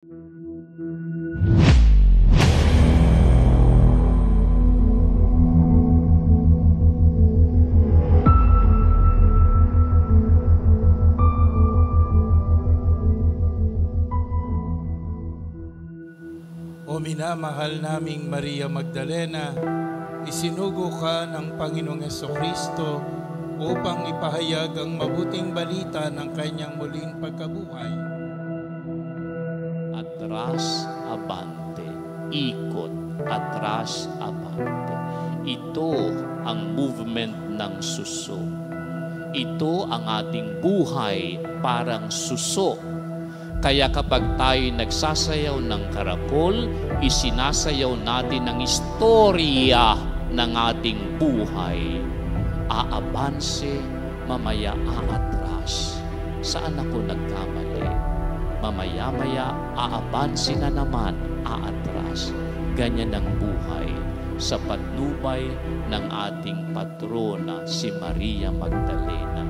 O minamahal naming Maria Magdalena, isinugo ka ng Panginoong Hesukristo upang ipahayag ang mabuting balita ng kanyang muling pagkabuhay. Atras abante, ikot, atras abante. Ito ang movement ng suso. Ito ang ating buhay parang suso. Kaya kapag tayo nagsasayaw ng karakol, isinasayaw natin ang istorya ng ating buhay. Aabanse, mamaya aatras. Saan ako nagkamali? Mamaya-maya, aabanse na naman, aatras. Ganyan ang buhay sa patnubay ng ating patrona, si Maria Magdalena.